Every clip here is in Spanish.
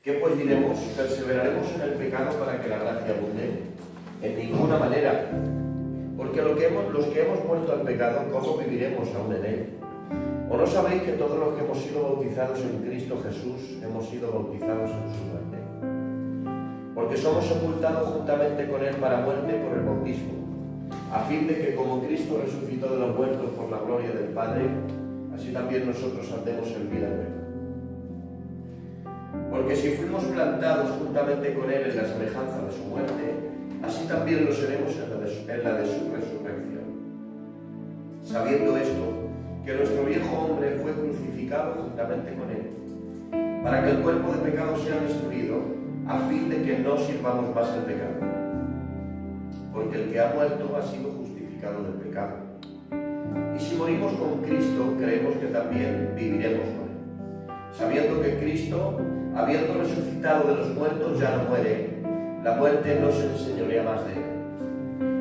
¿Qué pues diremos? ¿Perseveraremos en el pecado para que la gracia abunde? En ninguna manera. Porque los que hemos muerto al pecado, ¿cómo viviremos aún en él? ¿O no sabéis que todos los que hemos sido bautizados en Cristo Jesús hemos sido bautizados en su muerte? Porque somos sepultados juntamente con él para muerte por el bautismo, a fin de que como Cristo resucitó de los muertos por la gloria del Padre, así también nosotros andemos en vida nueva. Porque si fuimos plantados juntamente con él en la semejanza de su muerte, así también lo seremos en la de su resurrección. Sabiendo esto, que nuestro viejo hombre fue crucificado juntamente con él, para que el cuerpo de pecado sea destruido, a fin de que no sirvamos más al pecado. Porque el que ha muerto ha sido justificado del pecado. Y si morimos con Cristo, creemos que también viviremos con él. Sabiendo que Cristo, habiendo resucitado de los muertos, ya no muere, la muerte no se enseñorea más de él.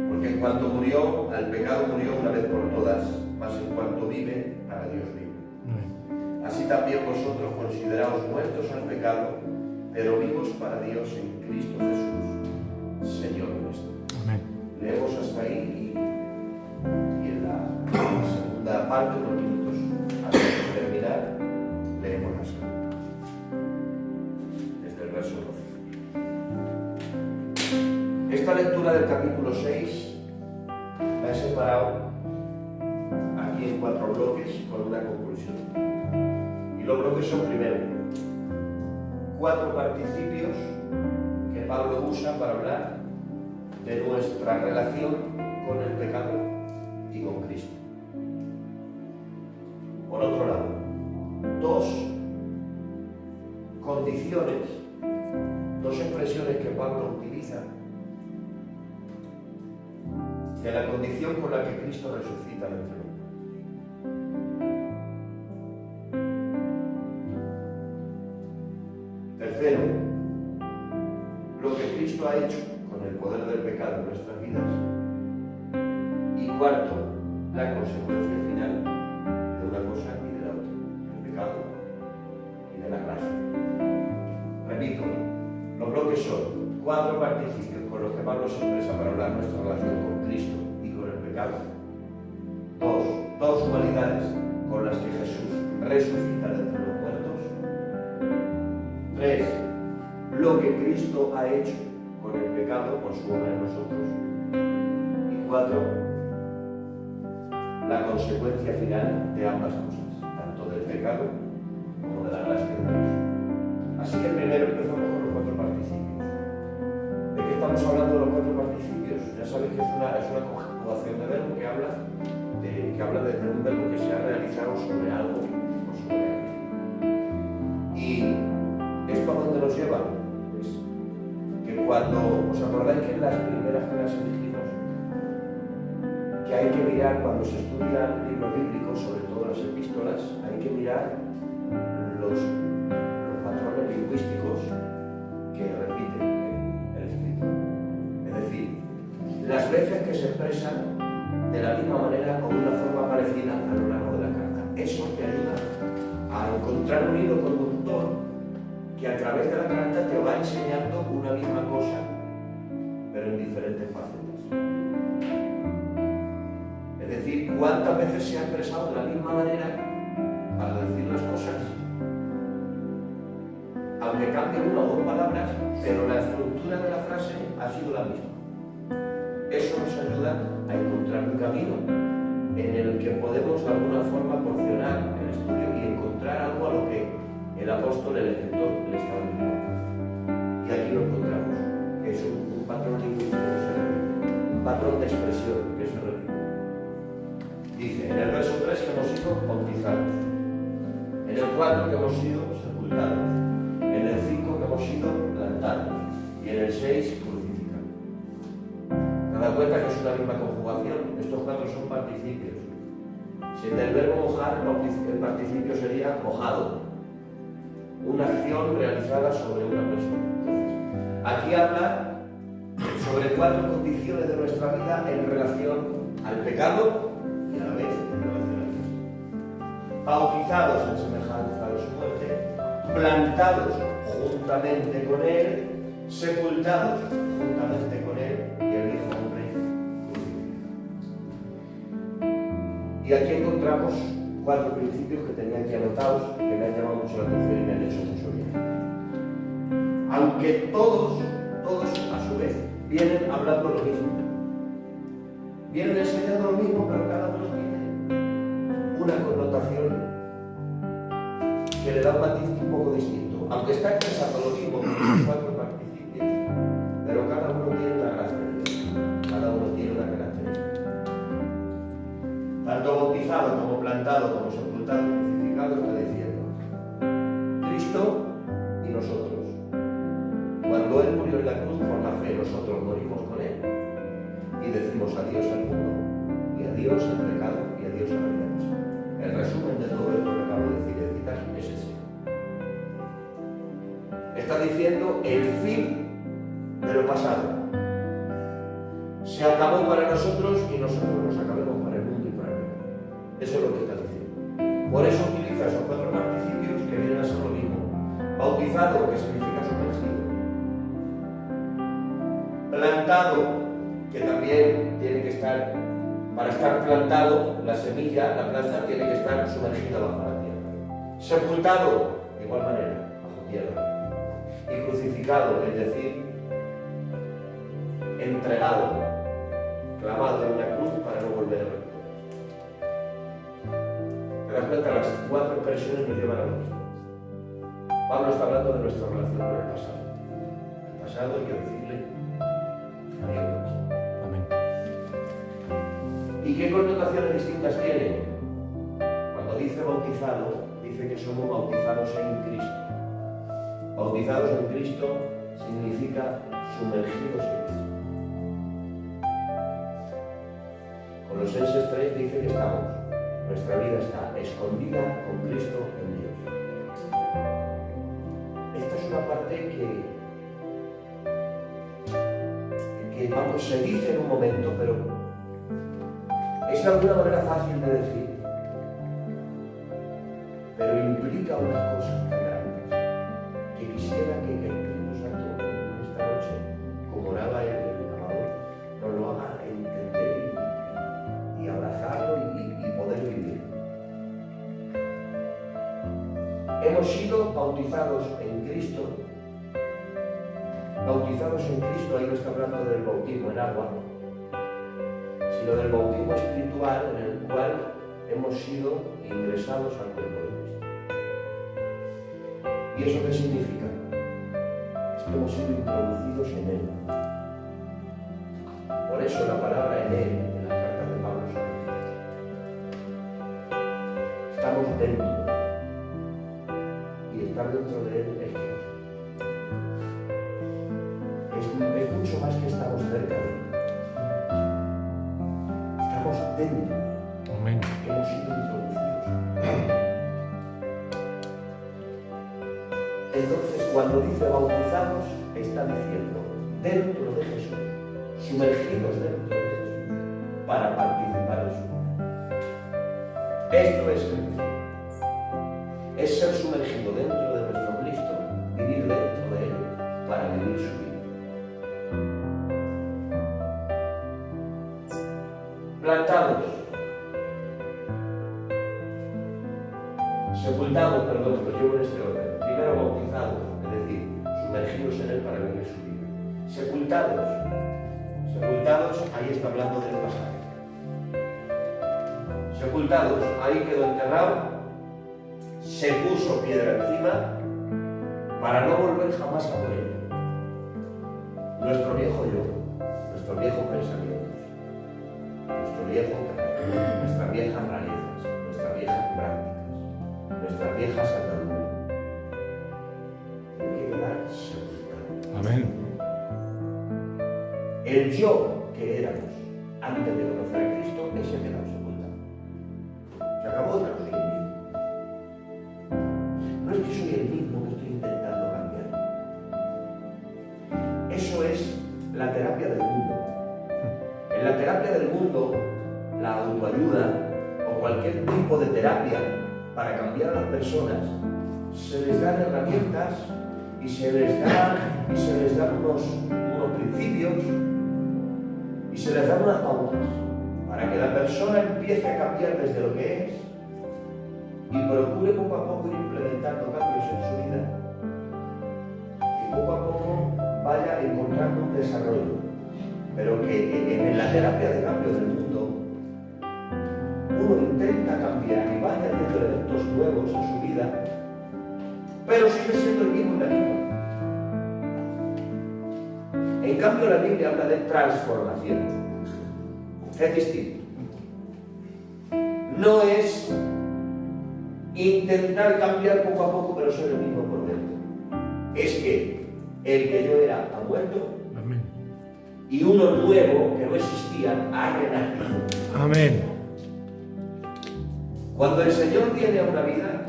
Porque en cuanto murió, al pecado murió una vez por todas, mas en cuanto vive, para Dios vive. Así también vosotros consideraos muertos al pecado, pero vivos para Dios en Cristo Jesús, Señor nuestro. Amén. Leemos hasta ahí y en la segunda parte, unos minutos antes de terminar, leemos la segunda. Desde el verso 12. Esta lectura del capítulo 6 la he separado aquí en 4 bloques con una conclusión. Y los bloques son primero 4 participios que Pablo usa para hablar de nuestra relación con el pecado y con Cristo. Por otro lado, 2 condiciones, 2 expresiones que Pablo utiliza de la condición con la que Cristo resucita de entre los muertos. Tercero, lo que Cristo ha hecho con el poder del pecado en nuestras vidas. Y cuarto, la consecuencia final de una cosa y de la otra, del pecado y de la gracia. Repito, los bloques son 4 participios con los que Pablo se expresa para hablar nuestra relación con Cristo y con el pecado. 2 cualidades con las que Jesús resucita de entre los muertos. 3, lo que Cristo ha hecho con el pecado por su obra en nosotros. Y 4, la consecuencia final de ambas cosas, tanto del pecado como de la gracia de Dios. Así que primero empezamos con los 4 participios. ¿De qué estamos hablando de los 4 participios? Ya sabéis que es una conjugación de verbo que habla de un verbo que se ha realizado sobre algo o sobre algo. Y ¿esto a dónde nos lleva? Pues que cuando os acordáis que en las primeras clases dijimos que hay que mirar, cuando se estudian libros bíblicos, sobre todo las epístolas, hay que mirar los patrones lingüísticos que repite el escritor. Es decir, las veces que se expresan de la misma manera o de una forma parecida a lo largo de la carta. Eso te ayuda a encontrar un hilo conductor que a través de la carta te va enseñando una misma cosa, pero en diferentes facetas. Es decir, cuántas veces se ha expresado de la misma manera para decir las cosas, aunque cambie 1 o 2 palabras, pero la estructura de la frase ha sido la misma. Eso nos ayuda a encontrar un camino en el que podemos de alguna forma porcionar el estudio y encontrar algo a lo que el apóstol, el escritor, le está dando importancia. Y aquí lo encontramos, que es un patrón lingüístico que se repite, un patrón de expresión que se repite. Dice en el verso 3 que hemos sido bautizados, en el 4 que hemos sido sepultados, en el 5 que hemos sido plantados y en el 6 crucificados. ¿Te das cuenta que es una misma conjugación? Estos 4 son participios. Si del verbo mojar, el participio sería mojado, una acción realizada sobre una persona. Entonces, aquí habla sobre 4 condiciones de nuestra vida en relación al pecado y a la vez en relación a Cristo. Bautizados en semejanza de su muerte, plantados junto juntamente con Él, sepultados juntamente con Él y el Hijo hombre crucificado. Y aquí encontramos 4 principios que tenía aquí anotados, que me han llamado mucho la atención y me han hecho mucho bien. Aunque todos a su vez vienen hablando lo mismo, vienen enseñando lo mismo, pero cada uno tiene una connotación que le da un matiz un poco distinto. Aunque está expresando lo mismo con los 4 participios, pero cada uno tiene una característica. Cada uno tiene una característica. Tanto bautizado como plantado, como sepultado y crucificado, está diciendo Cristo y nosotros. Cuando Él murió en la cruz por la fe, nosotros morimos con Él y decimos adiós al mundo y adiós al pecado y adiós a la venganza. El resumen de todo esto que acabo de decir es ese. Está diciendo el fin de lo pasado. Se acabó para nosotros y nosotros nos acabemos para el mundo y para el pecado. Eso es lo que está diciendo. Por eso utiliza esos 4 participios que vienen a ser lo mismo. Bautizado, que significa sumergido. Plantado, que también tiene que estar, para estar plantado, la semilla, la planta tiene que estar sumergida bajo la tierra. Sepultado, de igual manera, bajo tierra. Y crucificado, es decir, entregado, clavado en una cruz para no volver a recuperar. Te das cuenta, las 4 expresiones nos llevan a lo mismo. Pablo está hablando de nuestra relación con el pasado. El pasado hay que decirle adiós. Amén. ¿Y qué connotaciones distintas tiene? Cuando dice bautizado, dice que somos bautizados en Cristo. Bautizados en Cristo significa sumergidos en Cristo. Colosenses 3 dice que nuestra vida está escondida con Cristo en Dios. Esta es una parte que vamos, se dice en un momento, pero es de alguna manera fácil de decir, pero implica unas cosas tan grandes que quisiera que el Espíritu Santo en esta noche, como oraba el amador, nos lo haga entender y abrazarlo y poder vivir. Hemos sido bautizados en Cristo. Bautizados en Cristo, ahí no está hablando del bautismo en agua, sino del bautismo espiritual en el cual hemos sido ingresados al cuerpo de Cristo. ¿Y eso qué significa? Es que hemos sido introducidos en Él. Por eso la palabra en Él, en las cartas de Pablo, estamos dentro. Y estar dentro de Él es mucho más que estamos cerca de Él. Estamos dentro. Amén. Hemos sido introducidos. Entonces, cuando dice bautizados, está diciendo dentro de Jesús, sumergidos dentro de Jesús, para participar en su vida. Esto es Cristo. Es ser sumergido dentro de nuestro Cristo, vivir dentro de Él, para vivir su vida. Plantados, sepultados, perdón, lo llevo en este orden. Primero bautizados, es decir, sumergidos en Él para vivir su vida. Sepultados, ahí está hablando del pasaje. Sepultados, ahí quedó enterrado, se puso piedra encima para no volver jamás a por él. Nuestro viejo yo, nuestro viejo pensamientos, nuestro viejo pecado, nuestras viejas rarezas, nuestras viejas prácticas, nuestras viejas ataduras. Tiene que quedar sepultado. Amén. El yo que éramos antes de conocer a Cristo, ese quedó sepultado. Se acabó, ya no soy el mismo. No es que soy el mismo que estoy intentando cambiar. Eso es la terapia del mundo. En la terapia del mundo, la autoayuda o cualquier tipo de terapia para cambiar a las personas, se les dan herramientas y se les dan unos principios y se les dan unas pautas para que la persona empiece a cambiar desde lo que es y procure poco a poco ir implementando cambios en su vida y poco a poco vaya encontrando un desarrollo, pero que en la terapia de cambio del mundo uno intenta cambiar y vaya teniendo elementos nuevos en su vida, pero sigue siendo el mismo en la Biblia. En cambio, la Biblia habla de transformación. Es distinto. No es intentar cambiar poco a poco, pero ser el mismo por dentro. Es que el que yo era ha muerto. Amén. Y uno nuevo que no existía ha renacido. Amén. Cuando el Señor viene a una vida,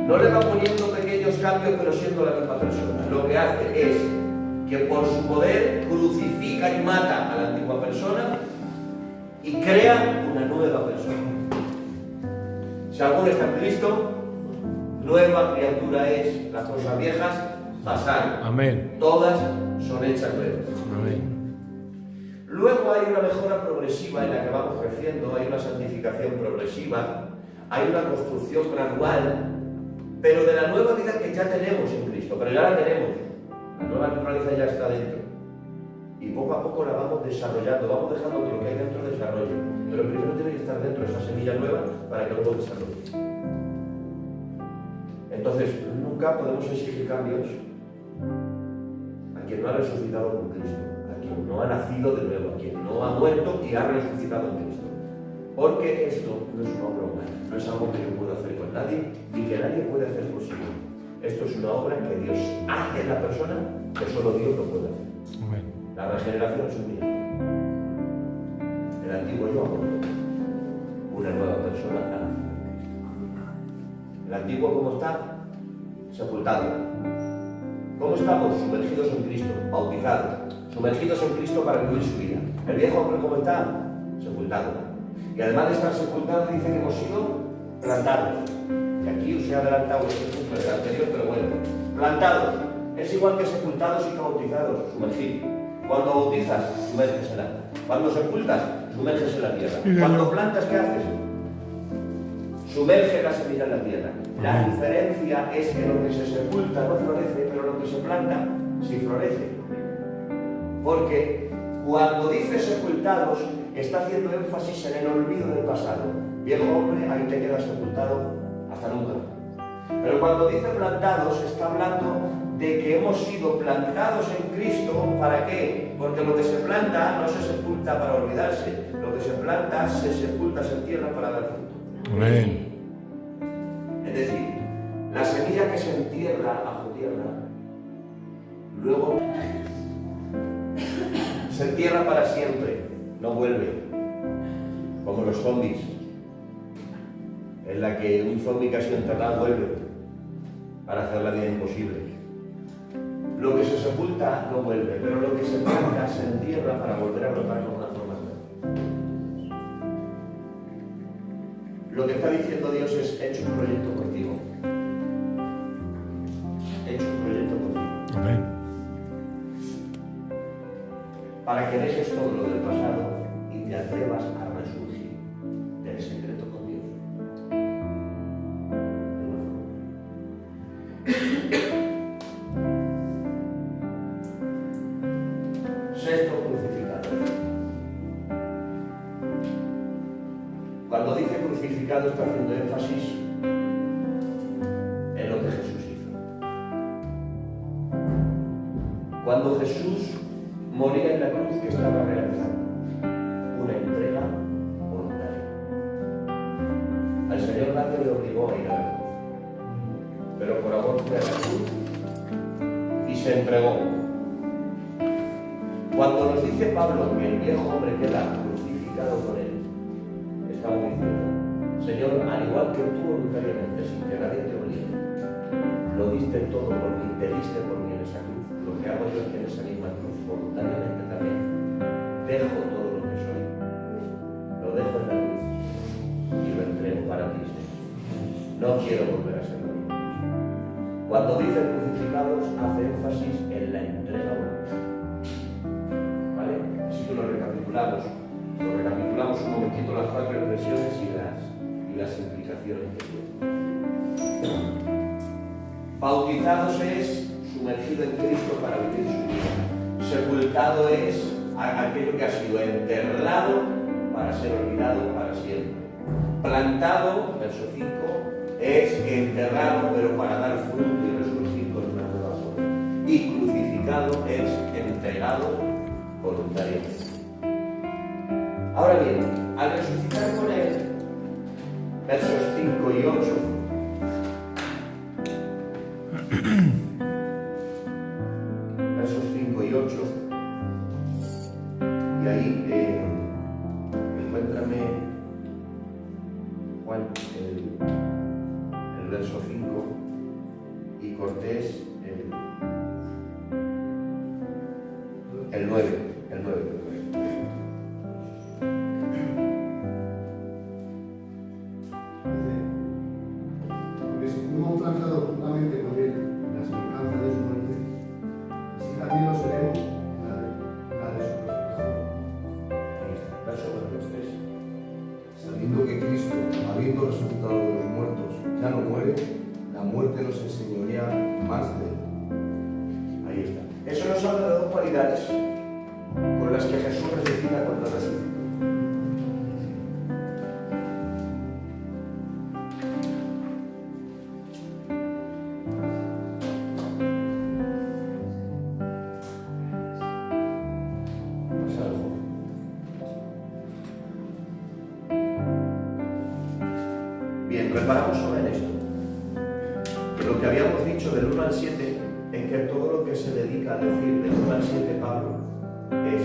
no le va poniendo pequeños cambios, pero siendo la misma persona. Lo que hace es que por su poder crucifica y mata a la antigua persona y crea una nueva persona. Si alguno está en Cristo, nueva criatura es. Las cosas viejas pasaron. Amén. Todas son hechas nuevas. Amén. Luego hay una mejora progresiva en la que vamos creciendo, hay una santificación progresiva, hay una construcción gradual, pero de la nueva vida que ya tenemos en Cristo, pero ya la tenemos. La nueva naturaleza ya está dentro. Y poco a poco la vamos desarrollando, vamos dejando que lo que hay dentro desarrolle. Pero primero tiene que estar dentro esa semilla nueva para que luego desarrolle. Entonces, nunca podemos exigir cambios a quien no ha resucitado con Cristo, a quien no ha nacido de nuevo, a quien no ha muerto y ha resucitado en Cristo. Porque esto no es una obra humana, no es algo que yo pueda hacer con nadie y que nadie puede hacer por sí mismo. Esto es una obra que Dios hace en la persona, que solo Dios lo puede hacer. Amén. La regeneración es un milagro. El antiguo yo ha muerto. Una nueva persona ha nacido en Cristo. El antiguo, ¿cómo está? Sepultado. ¿Cómo estamos? Sumergidos en Cristo, bautizados. Sumergidos en Cristo para vivir su vida. El viejo hombre, ¿cómo está? Sepultado. Y además de estar sepultados, dice que hemos sido plantados. Y aquí os he adelantado este punto del anterior, pero bueno. Plantados. Es igual que sepultados y que bautizados. Sumergir. Cuando bautizas, sumerges en la tierra. Cuando sepultas, sumerges en la tierra. Cuando plantas, ¿qué haces? Sumerge la semilla en la tierra. La diferencia es que lo que se sepulta no florece, pero lo que se planta sí florece. Porque cuando dice sepultados, está haciendo énfasis en el olvido del pasado. Viejo hombre, ahí te quedas sepultado hasta nunca. Pero cuando dice plantados, está hablando de que hemos sido plantados en Cristo. ¿Para qué? Porque lo que se planta no se sepulta para olvidarse. Lo que se planta se sepulta, se entierra para dar fruto. Amén. Es decir, la semilla que se entierra bajo tierra, luego se entierra para siempre, no vuelve, como los zombies, en la que un zombie que ha sido enterrado vuelve para hacer la vida imposible. Lo que se sepulta no vuelve, pero lo que se planta se entierra para volver a brotar con una forma nueva. Lo que está diciendo Dios es: he hecho un proyecto contigo. He hecho un proyecto contigo. Amén. Para que dejes todo lo del pasado y te atrevas a resurgir del secreto con Dios. Sexto, crucificado. Cuando dice crucificado está haciendo énfasis en lo que Jesús hizo. Cuando Jesús moría en la cruz, que estaba realizando una entrega voluntaria. Al Señor nadie le obligó a ir a la cruz, pero por amor fue a la cruz y se entregó. Cuando nos dice Pablo que el viejo hombre queda crucificado con él, estamos diciendo: Señor, al igual que tú voluntariamente, sin que nadie te obligue, lo diste todo por mí, te diste por mí en esa cruz. Lo que hago yo es que en esa misma cruz, voluntariamente también, dejo todo lo que soy, lo dejo en la cruz y lo entrego para ti, Señor. No quiero volver a ser lo mismo. Cuando dice crucificados, hace énfasis en la entrega voluntaria. ¿Vale? Así que lo recapitulamos un momentito las 4 expresiones y las implicaciones que tiene. Bautizados es sumergido en Cristo para vivir su vida. Sepultado es aquello que ha sido enterrado para ser olvidado para siempre. Plantado, verso 5, es enterrado pero para dar fruto y resurgir con una nueva forma. Y crucificado es entregado voluntariamente. Ahora bien, al resucitar con él, versos 5 y 8, versos 5 y 8, y ahí encuéntrame Juan, el verso 5, y Cortés el 9. Porque si fuimos plantados juntamente con él en la semejanza de su muerte, así también lo seremos en la de su resurrección. Ahí está, verso 3. Sabiendo que Cristo, habiendo resucitado de los muertos, ya no muere, la muerte nos enseñorea más de él. Ahí está. Eso nos habla de dos cualidades con las que Jesús resucita cuando resucita. ¿Pasa algo? Bien, reparamos ahora en esto. Que lo que habíamos dicho del 1 al 7, en que todo lo que se dedica a decir del 1 al 7 Pablo es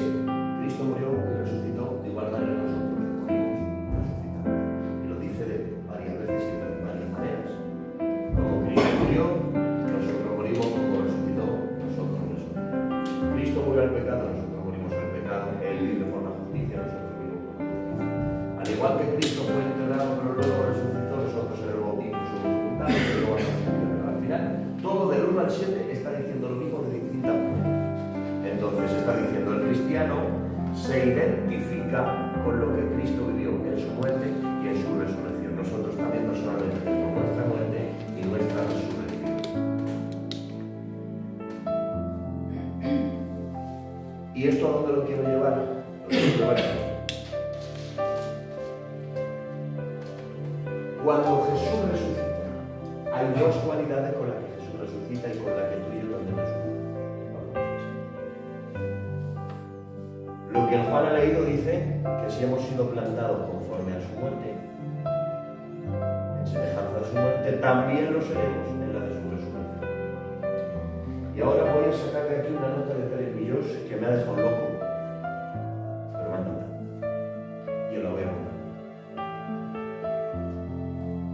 Cristo murió y resucitó, de igual manera nosotros morimos y resucitamos. Y lo dice de varias veces y de varias maneras. Como Cristo murió, nosotros morimos, como resucitó, nosotros resucitamos. Cristo murió al pecado, nosotros morimos al pecado. Él vive por la justicia, nosotros vivimos por la justicia. Al igual que Cristo fue enterrado, pero luego resucitó, nosotros en el bautismo somos sepultados, pero luego resucitamos. Al final, todo del 1 al 7 está diciendo lo mismo de distintas maneras. Entonces está diciendo el cristiano se identifica con lo que Cristo vivió en su muerte y en su resurrección. Nosotros también no solamente tenemos nuestra muerte y nuestra resurrección. ¿Y esto a dónde lo quiero llevar? Lo quiero llevar aquí. Cuando Jesús resucita, hay dos cualidades con las que Jesús resucita y con las que tú y yo también resucitamos. Lo que el Juan ha leído dice que si hemos sido plantados conforme a su muerte, en semejanza de su muerte, también lo seremos en la de su resurrección. Y ahora voy a sacar de aquí una nota de Pérez Millós que me ha dejado loco, pero me encanta. Y os la voy a poner.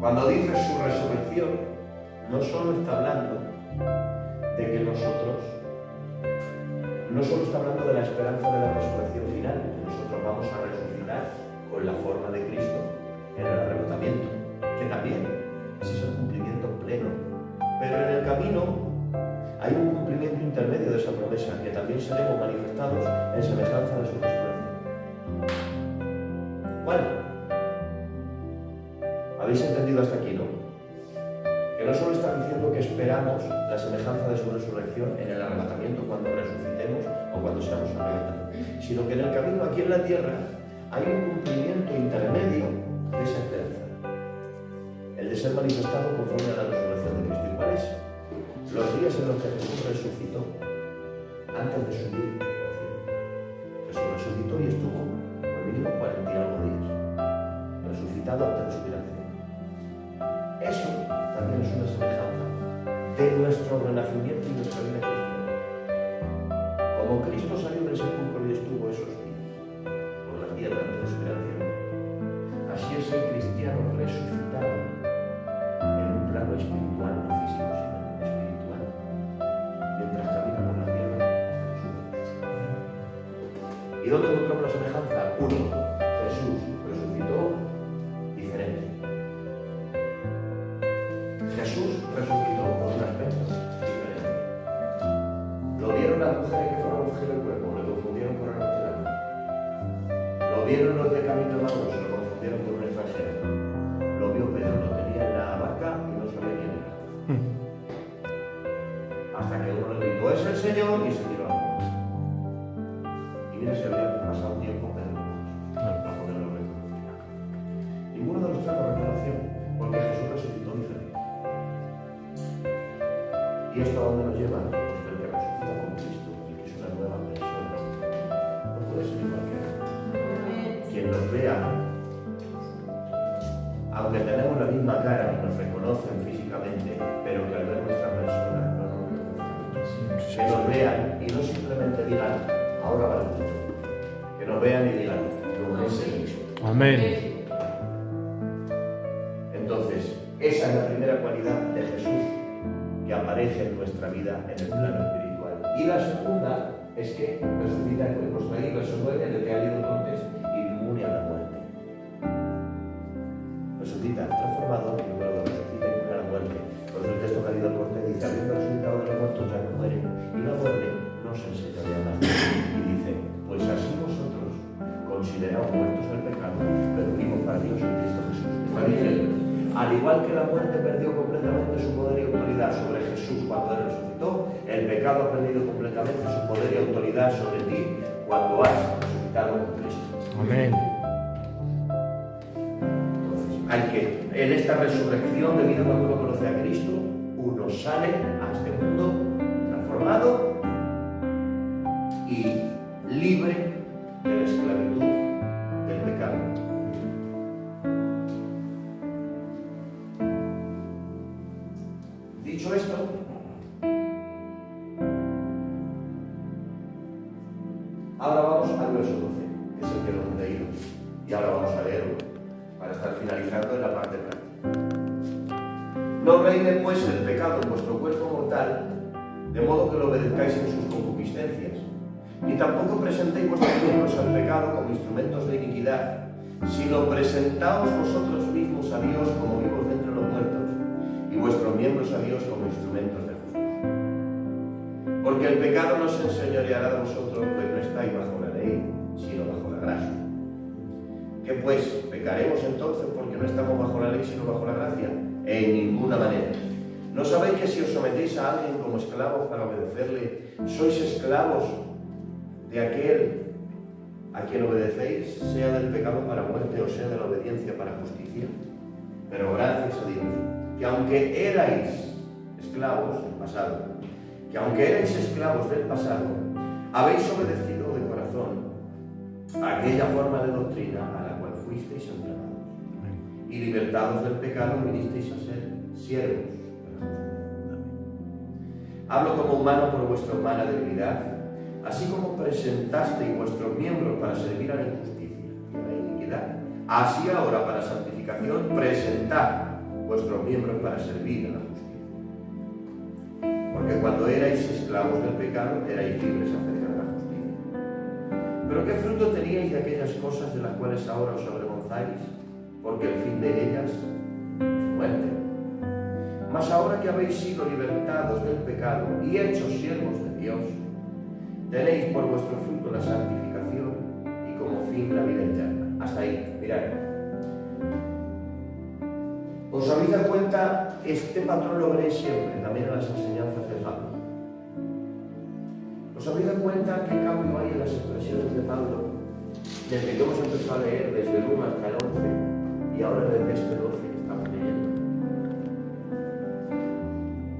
Cuando dice su resurrección, no solo está hablando de que nosotros, no solo está hablando de la esperanza de la resurrección final, que nosotros vamos a resucitar con la forma de Cristo en el arrebatamiento, que también ese es el cumplimiento pleno. Pero en el camino hay un cumplimiento intermedio de esa promesa, que también seremos manifestados en semejanza de su resurrección. ¿Cuál? ¿Habéis entendido hasta aquí, no? Que no solo está diciendo que esperamos la semejanza de su resurrección en el arrebatamiento cuando resucitemos o cuando seamos arrebatados, sino que en el camino aquí en la tierra hay un cumplimiento intermedio de esa esperanza, el de ser manifestado conforme a la resurrección de Cristo. ¿Y cuál es? Los días en los que Jesús resucitó antes de subir al cielo. Jesús resucitó y estuvo por mínimo 40 y algo días resucitado antes de subir al cielo. Eso también es una semejanza de nuestro renacimiento y nuestra vida cristiana. Como Cristo salió del sepulcro y estuvo esos días por la tierra antes de subir al cielo, así es el cristiano resucitado en un plano espiritual, no físico, sino espiritual, mientras camina por la tierra hasta que sube. ¿Y dónde encontramos la semejanza? Uno, Jesús resucitó diferente. Jesús resucitó por un aspecto. vieron los de camino de Maús, se lo confundieron con un extranjero. Lo vio Pedro, lo tenía en la barca y no sabía quién era. Hasta que uno le gritó, es el Señor, y se tiró a la agua. Y mira, se había pasado tiempo Pedro para poderlo reconocer. Ninguno de los tres lo reconoció, porque Jesús resucitó diferente. ¿Y esto a dónde nos lleva? Pues que el que resucita con Cristo, el que es una nueva persona, no puede ser igual que él. Quien nos vea, aunque tenemos la misma cara y nos reconocen físicamente, pero que al ver nuestra persona no nos reconozcan. Que nos vean y no simplemente digan, ahora va el mundo. Que nos vean y digan, no es el mismo. Amén. Entonces, esa es la primera cualidad de Jesús que aparece en nuestra vida en el plano espiritual. Y la segunda es que resucita en nuestra ahí, verso 9, en el que ha leído Cortés, inmune a la muerte. Resucita transformador y luego resucita inmune a la muerte. Por eso el texto que ha leído Cortés dice, habiendo resucitado de los muertos ya no muere, y la muerte no se enseñaría más. Y dice, pues así vosotros, considerados muertos al pecado, pero vivos para Dios en Cristo Jesús. Está diciendo, al igual que la muerte perdió completamente su poder y autoridad sobre Jesús cuando Él resucitó, el pecado ha perdido completamente su poder y autoridad sobre ti cuando has resucitado con Cristo. Amén. Entonces, hay que, en esta resurrección de vida cuando uno conoce a Cristo, uno sale a este mundo transformado y libre de la esclavitud del pecado. Dicho esto, ahora vamos al verso 12, que es el que lo hemos leído, y ahora vamos a leerlo para estar finalizando en la parte práctica. No reine pues el pecado en vuestro cuerpo mortal, de modo que lo obedezcáis en sus concupiscencias, ni tampoco presentéis vuestros miembros al pecado como instrumentos de iniquidad, sino presentaos vosotros mismos a Dios como vivos de entre los muertos, y vuestros miembros a Dios como instrumentos de justicia. Porque el pecado no se enseñoreará de vosotros, pues no estáis bajo la ley, sino bajo la gracia. ¿Qué pues? ¿Pecaremos entonces porque no estamos bajo la ley, sino bajo la gracia? En ninguna manera. ¿No sabéis que si os sometéis a alguien como esclavos para obedecerle, sois esclavos de aquel a quien obedecéis, sea del pecado para muerte o sea de la obediencia para justicia? Pero gracias a Dios, que aunque erais esclavos del pasado, del pasado, habéis obedecido de corazón a aquella forma de doctrina a la cual fuisteis entregados, y libertados del pecado vinisteis a ser siervos de la justicia. Hablo como humano por vuestra humana debilidad, así como presentasteis vuestros miembros para servir a la injusticia y a la iniquidad, así ahora para santificación presentad vuestros miembros para servir a la justicia. Porque cuando erais esclavos del pecado, erais libres acerca de la justicia. Pero ¿qué fruto teníais de aquellas cosas de las cuales ahora os avergonzáis? Porque el fin de ellas es muerte. Mas ahora que habéis sido libertados del pecado y hechos siervos de Dios, tenéis por vuestro fruto la santificación y como fin la vida eterna. Hasta ahí, mirad. ¿Os habéis dado cuenta? Este patrón lo veréis siempre, también en las enseñanzas de Pablo. ¿Os habéis dado cuenta qué cambio hay en las expresiones de Pablo? Desde que hemos empezado a leer, desde el 1 hasta el 11, y ahora desde este 12 que estamos leyendo.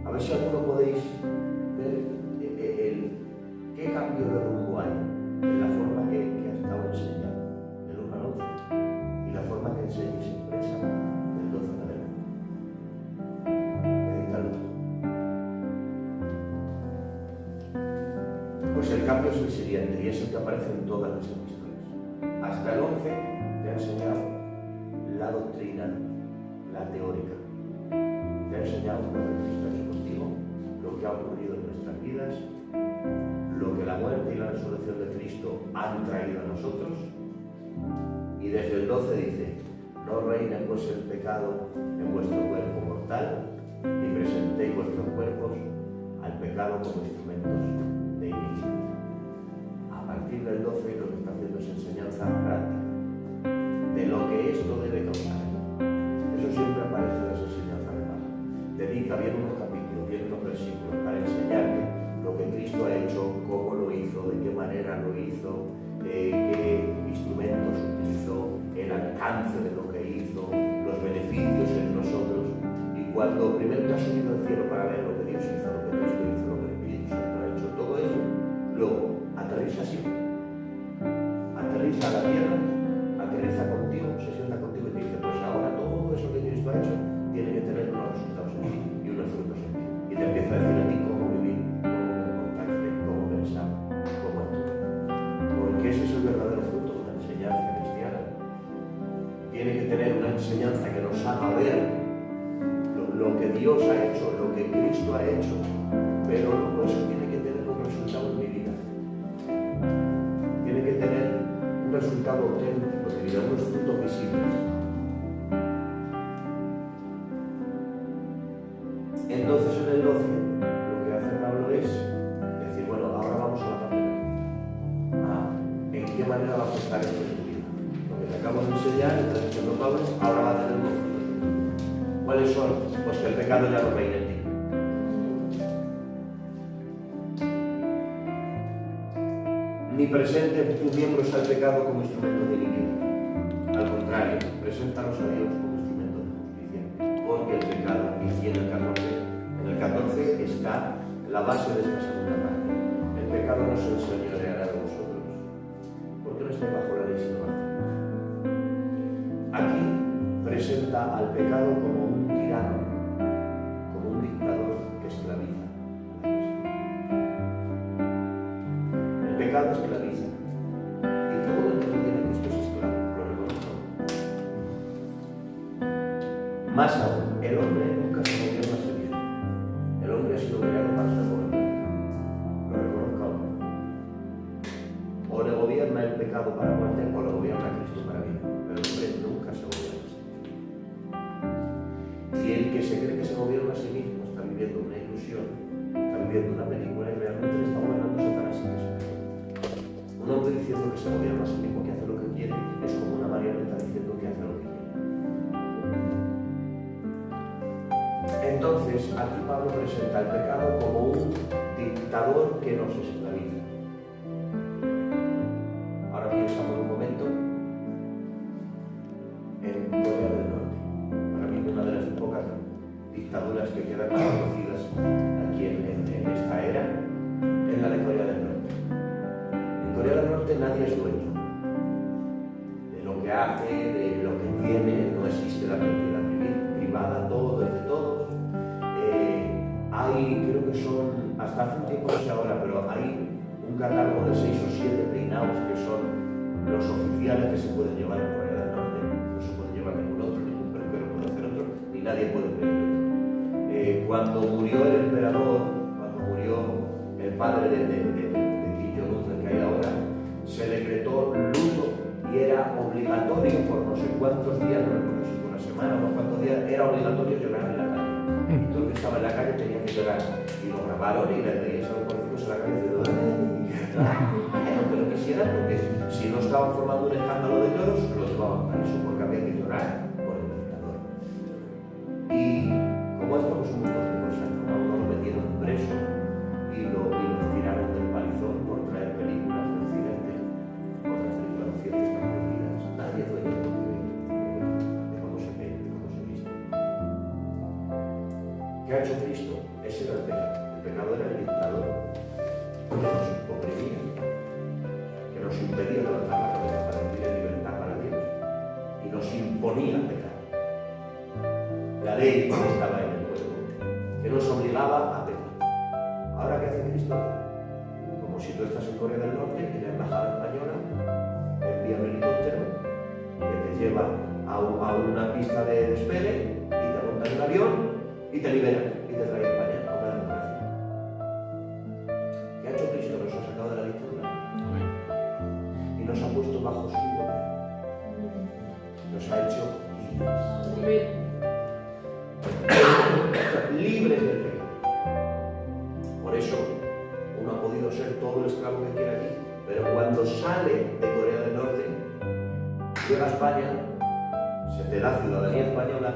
A ver si alguno podéis ver qué cambio de rumbo hay en la forma que ha estado enseñando, del 1 al 11, y la forma que enseña y se expresa del 12 al 11. Pues el cambio es el siguiente, y es el que aparece en todas las epístolas. Hasta el 11 te ha enseñado la doctrina, la teórica. Te ha enseñado lo que Cristo ha hecho contigo, lo que ha ocurrido en nuestras vidas, lo que la muerte y la resurrección de Cristo han traído a nosotros. Y desde el 12 dice, no reine pues el pecado en vuestro cuerpo mortal, ni presentéis vuestros cuerpos al pecado como instrumentos de iniquidad. A partir del 12 lo que está haciendo es enseñanza práctica. de lo que esto debe causar. Eso siempre aparece en las enseñanzas de Pablo. Dedica bien unos capítulos, bien unos versículos para enseñarte lo que Cristo ha hecho, cómo lo hizo, de qué manera lo hizo, qué instrumentos utilizó, el alcance de lo que hizo, los beneficios en nosotros. Y cuando primero te has subido al cielo para ver lo que Dios hizo, lo que Cristo hizo, lo que el Espíritu Santo ha hecho, todo eso, luego aterriza siempre. Aterriza a la tierra, aterriza contigo, se sienta contigo y te dice, pues ahora todo eso que Cristo ha hecho tiene que tener unos resultados en ti y unos frutos en ti. Y te empieza a decir a ti cómo vivir, cómo comportarte, cómo pensar, cómo actuar. Porque ese es el verdadero fruto de una enseñanza cristiana. Tiene que tener una enseñanza que nos haga ver lo que Dios ha hecho, lo que Cristo ha hecho, pero luego eso tiene que tener un resultado en mi vida. Tiene que tener un resultado auténtico de vida, unos frutos visibles. Entonces en el 12 lo que hace Pablo es decir, bueno, ahora vamos a la parte práctica. ¿En qué manera va a afectar esto en tu vida? Lo que te acabo de enseñar, está diciendo Pablo, ahora va a tener unos frutos. ¿Cuáles son? Pues que el pecado ya no reina en ti. Ni presente tus miembros al pecado como instrumento de iniquidad. Al contrario, preséntalos a Dios como instrumento de justicia. Porque el pecado, y aquí en el 14 está la base de esta segunda parte. El pecado no se enseñoreará de vosotros, porque no estáis bajo la ley sino bajo. Aquí presenta al pecado como un tirano, como un dictador que esclaviza. El pecado esclaviza. Y todo el que no tiene a Cristo es esclavo, lo reconozco. Más aún, el hombre nunca se gobierna a sí mismo. El hombre ha sido creado para ser gobernado. Lo reconozco ahora. O le gobierna el pecado para muerte, o le gobierna Cristo para vida. Pero el hombre nunca se gobierna a sí mismo. Y el que se cree que se gobierna a sí mismo está viviendo una ilusión, está viviendo una película y realmente le está gobernando Satanás y eso. Un hombre diciendo que se gobierna a sí mismo, que hace lo que quiere, es como una marioneta diciendo que hace lo que quiere. Entonces, aquí Pablo presenta el pecado como un dictador que nos esclaviza. Ahora pensamos un momento en Corea del Norte. Para mí una de las pocas dictaduras que quedan conocidas aquí en esta era es la de Corea del Norte. En Corea del Norte nadie es dueño de lo que hace, de lo que tiene, no existe la propiedad privada, todo es de todos. Hay, creo que son, hasta hace un tiempo no sé ahora, pero hay un catálogo de 6 o 7 peinados que son los oficiales que se pueden llevar en Corea del Norte. No se puede llevar ningún otro, ningún peluquero puede hacer otro, ni nadie puede pedir otro. Cuando murió el emperador, cuando murió el padre de Kim Jong-un, el que hay ahora, se decretó luto y era obligatorio por no sé cuántos días, no recuerdo si fue una semana o unos cuantos días, era obligatorio llorar en la calle. Y todo el que estaba en la calle tenía que llorar. Y lo grabaron y le veíais a los políticos en la calle diciendo aunque no quisieran, porque si no estaban formando un escándalo de lloros, los llevaban preso porque había que llorar por el dictador. Y como esto, pues un montón de cosas, ¿no? A uno lo metieron preso y lo tiraron del palizón por traer películas de Occidente. Otras películas de Occidente están prohibidas. Nadie es dueño de cómo se ve, de cómo se viste. ¿Qué ha hecho Cristo? Ese era el pecado. El pecado era el dictador que nos oprimía, que nos impedía levantar la cabeza para vivir en libertad para Dios y nos imponía el pecado. La ley que estaba en el pueblo, que nos obligaba a pecar. Ahora, ¿qué hace Cristo? Como si tú estás en Corea del Norte y la embajada española envía un helicóptero que te lleva a una pista de despegue y te monta en un avión y te libera y te trae a España a una democracia. ¿Qué ha hecho Cristo? Nos ha sacado de la dictadura y nos ha puesto bajo su poder. Nos ha hecho libres del pecado. Por eso uno ha podido ser todo el esclavo que quiera aquí, pero cuando sale de Corea del Norte llega a España, se te da ciudadanía española,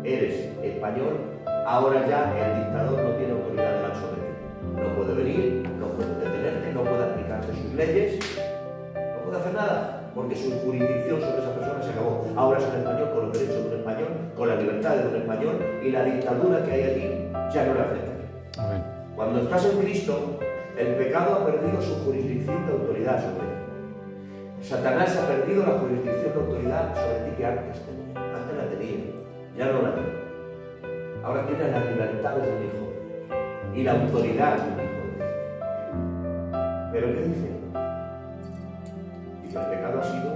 eres español, ahora ya el dictador no tiene autoridad legal sobre ti. No puede venir, no puede detenerte, no puede aplicarte sus leyes, no puede hacer nada, porque su jurisdicción sobre esa persona se acabó. Ahora es un español con los derechos de un español, con la libertad de un español, y la dictadura que hay allí ya no le afecta. Amén. Cuando estás en Cristo, el pecado ha perdido su jurisdicción de autoridad sobre ti. Satanás ha perdido la jurisdicción de autoridad sobre ti que antes tenía. Antes la tenía, ya no la tiene. Ahora tiene las libertades del Hijo y la autoridad del Hijo de Dios. ¿Pero qué dice? Dice, el pecado ha sido,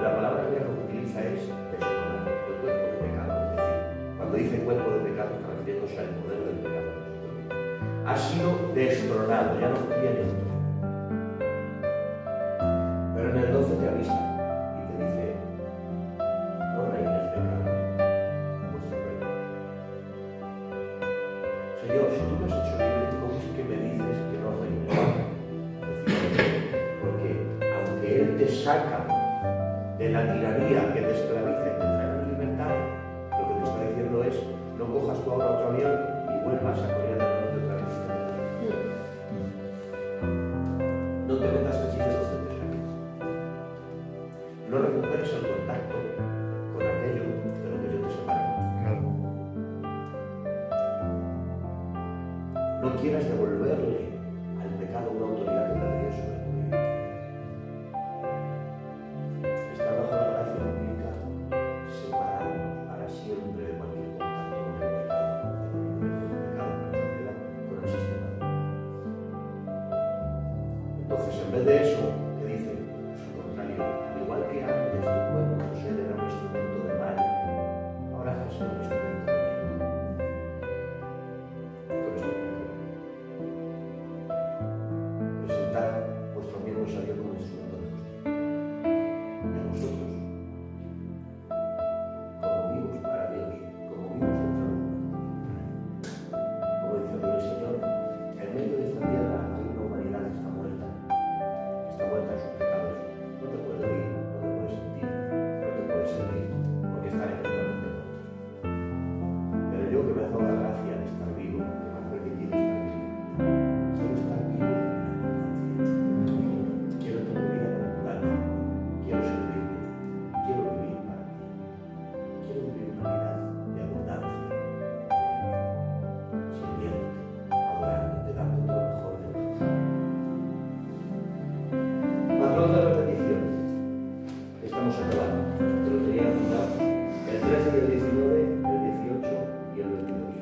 la palabra griega que utiliza es destronar el cuerpo de pecado. Es decir, cuando dice cuerpo de pecado está refiriéndose al poder del pecado. Ha sido destronado, ya no tiene autoridad. Pero en el 12 te avisa y te dice, no reines pecado en vuestro cuerpo. Señor, si tú me has hecho libre, ¿cómo es que me dices que no reines? Porque aunque Él te saca de la tiranía que te esclaviza y te trae la libertad, lo que te está diciendo es, no cojas tú ahora otro avión y vuelvas a Corea del Norte otra vez. No te metas aquí de donde te saques. No recuperes el contacto con aquello de lo que yo te separé. Claro. No quieras devolverle al pecado una autoridad que perdió sobre tu vida. Estar bajo la gracia implica separarnos para siempre de cualquier contacto con el pecado, con el sistema. Entonces, en vez de eso, ¿qué dice? Es lo contrario. Al igual que antes tu cuerpo, José, era un instrumento de mal, ahora es un instrumento de bien. Con esto presentad vuestros miembros a Dios como instrumento de justicia. Y a vosotros, como vivos para Dios, como vivos dentro de Dios. Como dice el Señor, en medio de esta tierra hay una humanidad que está muerta en sus pecados. No te puedes oír, no te puedes sentir, no te puedes sentir, porque están eternamente muertos. Pero yo, que me ha dado la gracia de estar vivo, que me ha permitido estar vivo, quiero estar vivo en abundancia. Quiero tener vida en abundancia. Quiero servirte. Quiero vivir para ti. Quiero vivir una vida de abundancia. Sirviéndote, adorándote, dándote lo mejor de ti. Patrón de repetición. Estamos acabando. Te lo quería apuntar. El 13 y el 19, el 18 y el 22.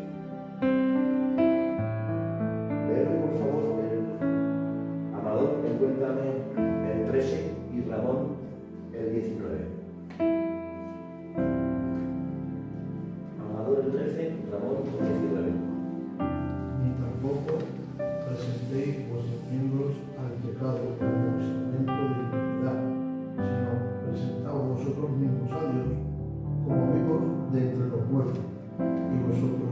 Leedme por favor el Amador, encuéntrame el 13 y Ramón el 19. Amador el 13, Ramón el 19. Ni tampoco presentéis vuestros miembros al pecado como instrumento de iniquidad, sino presentaos vosotros mismos a Dios como vivos de entre los muertos, y vosotros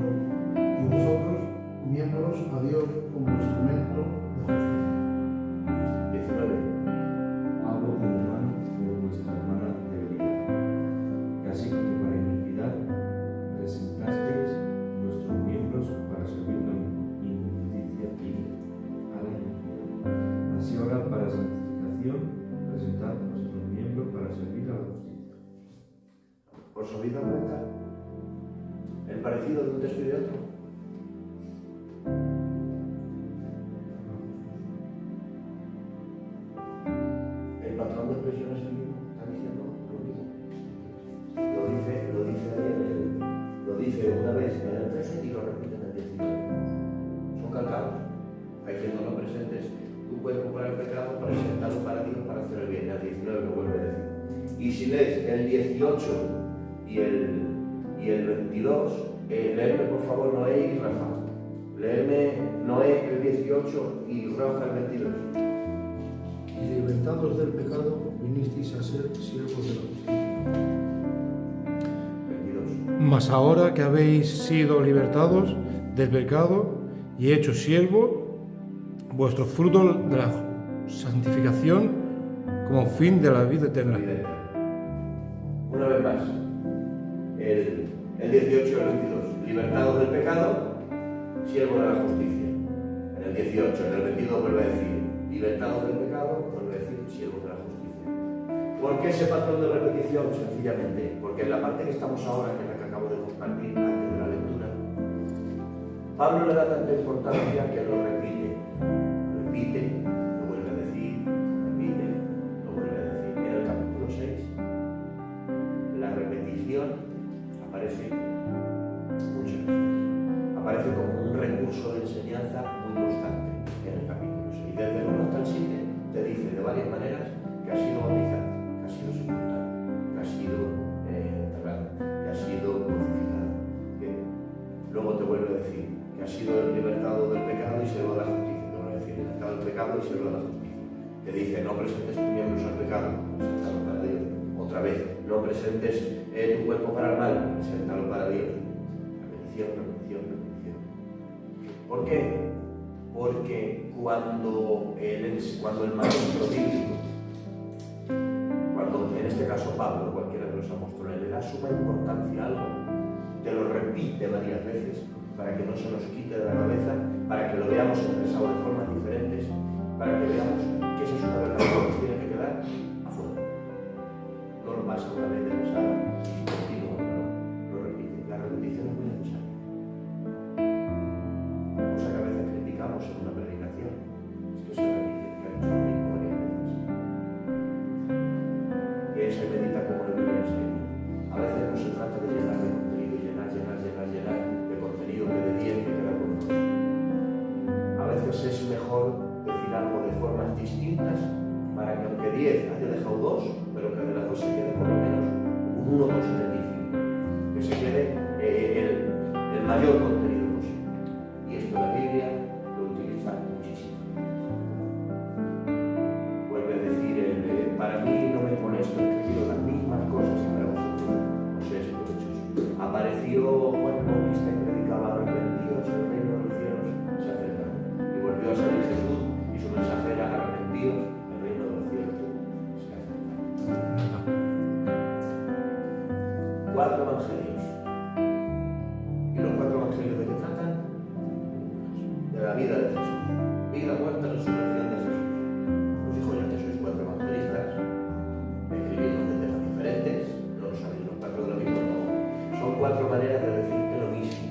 miembros a Dios como instrumento de justicia. 19. Hablo como humano por vuestra hermana debilidad, que así como para iniquidad presentasteis vuestros miembros para servir la injusticia y a la iniquidad. Así ahora para santificación presentad vuestros miembros para servir a la justicia. ¿Os habéis dado cuenta? El parecido de un texto y de otro. El patrón de expresión es el mismo, está diciendo lo mismo. Lo dice una vez en el 13 y lo repite en el 19. Son calcados. Está diciendo no presentes tu cuerpo para el pecado, presentarlo para Dios para hacer el bien. El 19 lo vuelve a decir. Y si lees el 18 y el 22, léeme por favor Noé y Rafa. Léeme Noé el 18 y Rafa el 22. Y libertados del pecado, vinisteis a ser siervos de la justicia. 22. Mas ahora que habéis sido libertados del pecado y hechos siervos, vuestro fruto de la santificación como fin de la vida La eterna. vida eterna. Una vez más, el 18 y el 22, libertados del pecado, siervos de la justicia. En el 18, en el 22 vuelve a decir, libertados del pecado, vuelve a decir, siervos de la justicia. ¿Por qué ese patrón de repetición? Sencillamente, porque en la parte que estamos ahora, que es la que acabo de compartir antes de la lectura, Pablo le da tanta importancia que lo repite, lo vuelve a decir, repite, lo vuelve a decir. En el capítulo 6, la repetición aparece muchas veces. Aparece como un recurso de enseñanza muy constante en el capítulo 6. Desde el 1 hasta el 7 te dice de varias maneras que ha sido bautizado, que ha sido sepultado, que ha sido enterrado, que ha sido crucificado. Que luego te vuelve a decir que ha sido libertado del pecado y siervo de la justicia. Te vuelve a decir, libertado del pecado y siervo de la justicia. Te dice, no presentes tus miembros al pecado, preséntalo para Dios. Otra vez, no presentes tu cuerpo para el mal, preséntalo para Dios. Repetición. ¿Por qué? Porque cuando el maestro bíblico, cuando en este caso Pablo, cualquiera de los apóstoles, le da suma importancia a algo, te lo repite varias veces para que no se nos quite de la cabeza, para que lo veamos expresado de formas diferentes, para que veamos que esa es una verdad que nos tiene que quedar afuera. No lo pasa una vez de pensar y continúa, no, lo repite. La repetición es muy necesaria. Cosa que a veces criticamos en una predicación, es que se repite, que ha hecho lo mismo varias veces. Piensa y medita como la Biblia enseña. A veces no se trata de llenar de contenido, llenar de contenido que de 10 que queda con dos. A veces es mejor decir algo de formas distintas para que aunque 10 haya dejado 2, pero que de las 2 se quede por lo menos un 1 constantísimo, que se quede el mayor contenido posible. Y esto la Biblia lo utiliza muchísimo. Vuelve a decir, para mí no me molesto escribir las mismas cosas y para vosotros os es provechoso. Apareció Juan Bautista y predicaba, arrepentidos, el reino de los cielos se acerca. Y volvió a salir Jesús y su mensaje era, arrepentidos, el reino de los cielos se acerca. 4 evangelios. ¿Y los 4 evangelios de qué tratan? De la vida de Jesús. Vida, muerte, resurrección de Jesús. Os dijo ya que sois 4 evangelistas, escribimos de temas diferentes, no nos sabéis los 4 de lo mismo, no. Son 4 maneras de decirte lo mismo.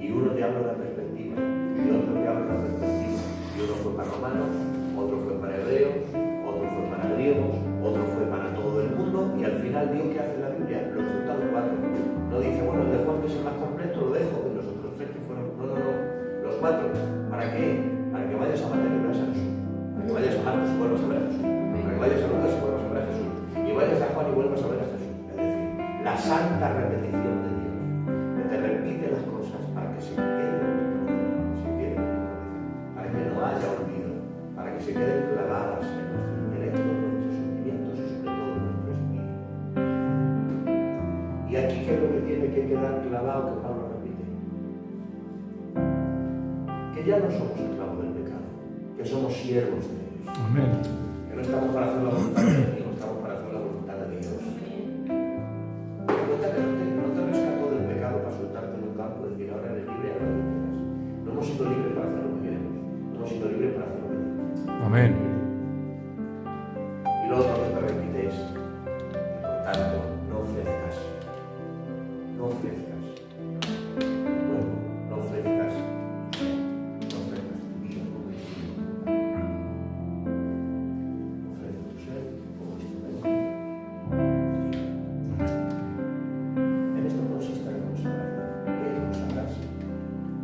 Y uno te habla de una perspectiva, y otro te habla de una perspectiva. Y uno fue para romanos, otro fue para hebreos, otro fue para griegos, otro fue para todo el mundo, y al final Dios, ¿qué hace en la Biblia? Lo junta a los 4. No dice, bueno, el de Juan que es el más completo, lo dejo, y los otros 3 que fueron. No. Los 4. ¿Para qué? Para que vayas a Mateo y veas a Jesús. Para que vayas a Marcos y vuelvas a ver a Jesús. Para que vayas a Lucas y vuelvas a ver a Jesús. Y vayas a Juan y vuelvas a ver a Jesús. Es decir, la santa repetición de Dios, que te repite las cosas para que se queden en tu corazón, para que no haya olvido, para que se queden clavadas en nuestro intelecto, en nuestros sentimientos y sobre todo en nuestro espíritu. Y aquí, ¿qué es lo que tiene que quedar clavado que Pablo repite? Que ya no somos esclavos del pecado, que somos siervos de Dios. Amén. Que no estamos para hacer la voluntad de Dios, estamos para hacer la voluntad de Dios. Te cuenta que no te rescató del pecado para soltarte en un campo y decir, ahora eres libre, ahora lo que quieras. No hemos sido libres para hacer lo que queremos, no hemos sido libres para hacer lo que queremos. Amén. Y lo otro que te repite es que, por tanto, no ofrezcas tu cuerpo, no ofrezcas tu vida como instrumento. Ofrece tu ser como instrumento. En esto consiste la consagración. ¿Qué es consagrarse?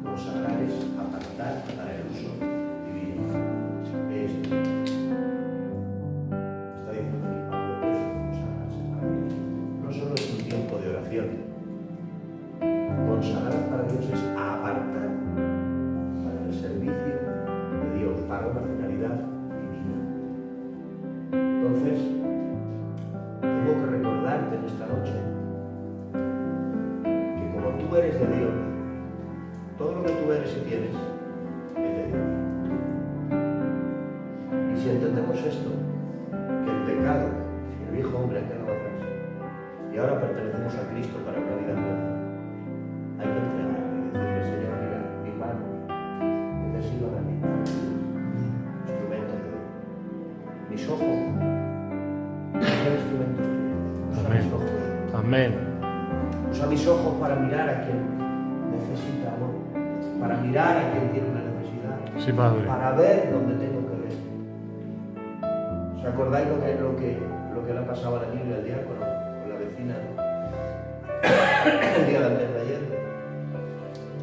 Consagrar es apartar para el uso divino. Esto. Está diciendo aquí Pablo que eso es consagrarse para Dios. No solo es un tiempo de oración. Consagrar para Dios es apartar para el servicio de Dios, para una finalidad divina. Entonces, tengo que recordarte en esta noche que como tú eres de Dios, todo lo que tú eres y tienes es de Dios. Y si entendemos esto, que el pecado pecado, el viejo hombre ha quedado atrás. Y ahora pertenecemos a Cristo para una vida nueva. Hay que entregarle y decirle, Señor, mira, mis manos, que te sirvan a mí, instrumentos de Dios. Mis ojos, son instrumentos tuyos. Usa mis ojos. Amén. Usa mis ojos para mirar a quien necesita amor, para mirar a quien tiene una necesidad, Sí, Padre. para ver donde tengo que ver. ¿Os acordáis lo que le ha pasado a la niña y al diácono con la vecina el día de antes de ayer?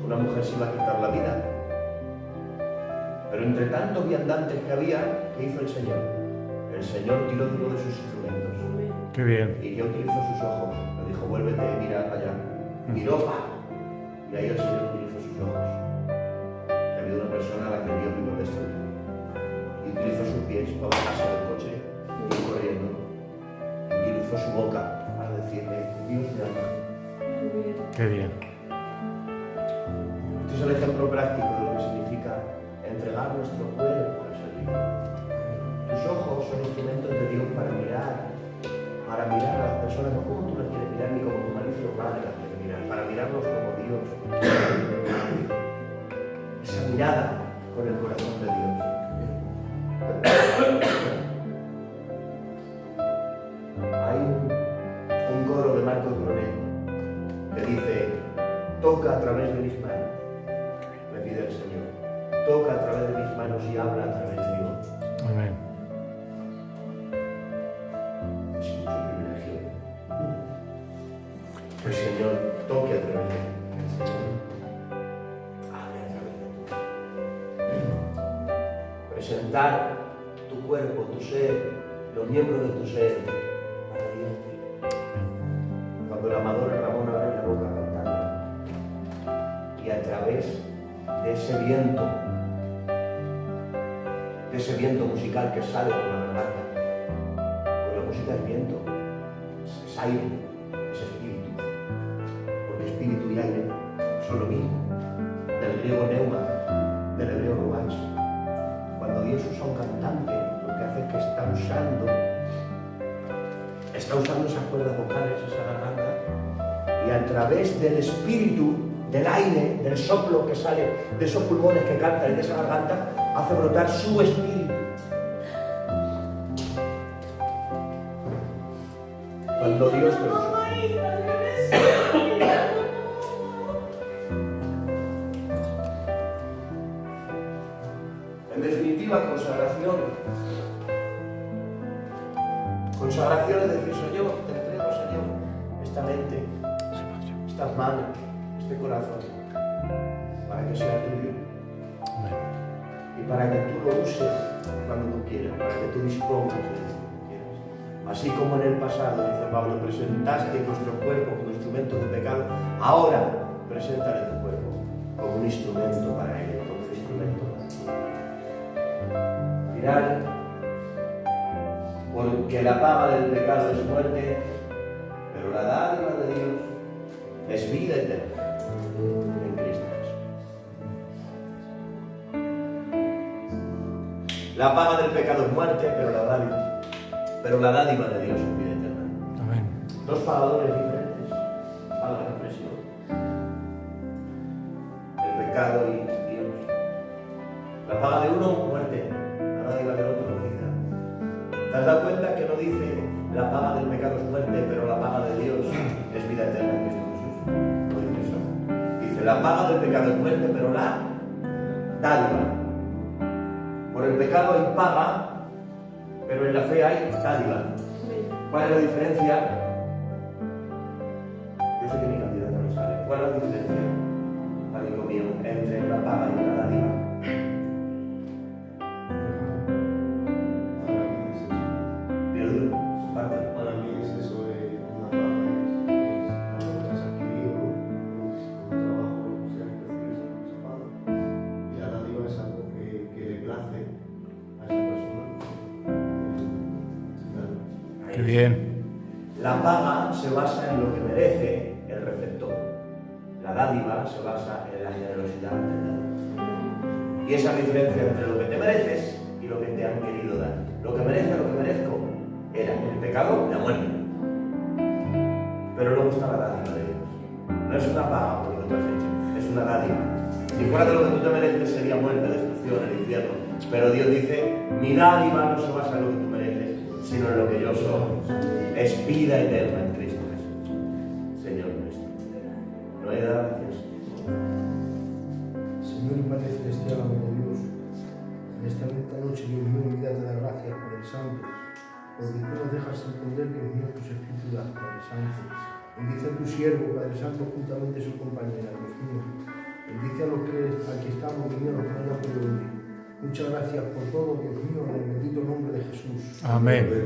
Una mujer se iba a quitar la vida, pero entre tantos viandantes que había, ¿qué hizo el Señor? El Señor tiró de uno de sus instrumentos Qué bien. y ya utilizó sus ojos. Le dijo, vuélvete, mira para allá. Miró, ¡pa! Y ahí el Señor utilizó sus ojos. Que había una persona a la que Dios iba a destruir. Y utilizó sus pies para bajarse del coche y ir corriendo. Y utilizó su boca para decirle, Dios te ama. Qué bien. Este es el ejemplo práctico de lo que significa entregar nuestro cuerpo al servicio. Tus ojos son instrumentos de Dios para mirar a las personas, no como tú las quieres mirar, ni como tu malicio padre las quiere mirar, para mirarlos como Dios. Esa mirada con el corazón de Dios. Hay un coro de Marco Coronel que dice, toca a través de mis manos, me pide el Señor, toca a través de mis manos y habla a través de Dios. Amén. Es mucho privilegio que el Señor toque a través de mí, que el Señor hable a través de ti. Presentar tu cuerpo, tu ser, los miembros de tu ser para Dios. Cuando el amador Ramón abre la boca cantando y a través de ese viento musical que sale por la garganta, porque la música es viento, es aire, es espíritu, porque espíritu y aire son lo mismo, del griego neuma, del hebreo ruach. Cuando Dios usa un cantante, lo que hace es que está usando esas cuerdas vocales, esa garganta, y a través del espíritu, del aire, del soplo que sale de esos pulmones que cantan y de esa garganta, hace brotar su espíritu. Cuando Dios te usa. En definitiva, consagración. Consagración es decir, Señor, te entrego, Señor, esta mente, estas manos, este corazón, para que sea tuyo. Y para que tú lo uses cuando tú quieras, para que tú dispongas de lo que tú quieras. Así como en el pasado, dice Pablo, presentaste vuestro cuerpo como instrumento de pecado, ahora preséntale tu cuerpo como un instrumento para Él, como un instrumento para ti. Mirad, porque la paga del pecado es muerte, pero la dádiva de Dios es vida eterna en Cristo Jesús. La paga del pecado es muerte, pero la dádiva de Dios es vida eterna. Amén. Dos pagadores diferentes, paga la expresión. El pecado y Dios. La paga de uno, muerte. La dádiva del otro, vida. ¿Te has dado cuenta que no dice la paga del pecado es muerte, pero la paga de Dios es vida eterna en Cristo Jesús? No dice eso. Dice la paga del pecado es muerte, pero la dádiva. Por el pecado hay paga, pero en la fe hay dádiva. ¿Cuál es la diferencia? Yo sé que mi candidato no sale. ¿Cuál es la diferencia, amigo mío, entre la paga y la dádiva? Dilo, comparte. Para mí es eso de una paga, es algo que has adquirido, un trabajo, o sea, que recibes esa paga. Y la dádiva es algo que le place a esa persona. Qué bien. La paga se basa en lo que merece el receptor. La dádiva se basa en la generosidad del dador. Y esa diferencia entre lo que te mereces y lo que te han querido dar. Lo que merece, lo que merezco, era. pecado, la muerte. Pero luego está la dádiva de Dios. No es una paga por lo que tú has hecho, es una dádiva. Si fuera de lo que tú te mereces sería muerte, destrucción, el infierno. Pero Dios dice, mi dádiva no se basa en lo que tú mereces, sino en lo que yo soy. Es vida eterna en Cristo Jesús. Señor nuestro. No hay gracias. Señor y Padre Celestial, amado Dios, en esta bonita noche, Dios mío, unidad de las gracias, Padre Santo, porque tú nos dejas entender, Dios mío, tus escrituras, Padre Santo. Bendice a tu siervo, Padre Santo, juntamente a su compañera, Dios mío. Bendice a los que aquí estamos, Dios mío, los que no hayan podido venir. Muchas gracias por todo, Dios mío, en el bendito nombre de Jesús. Amén.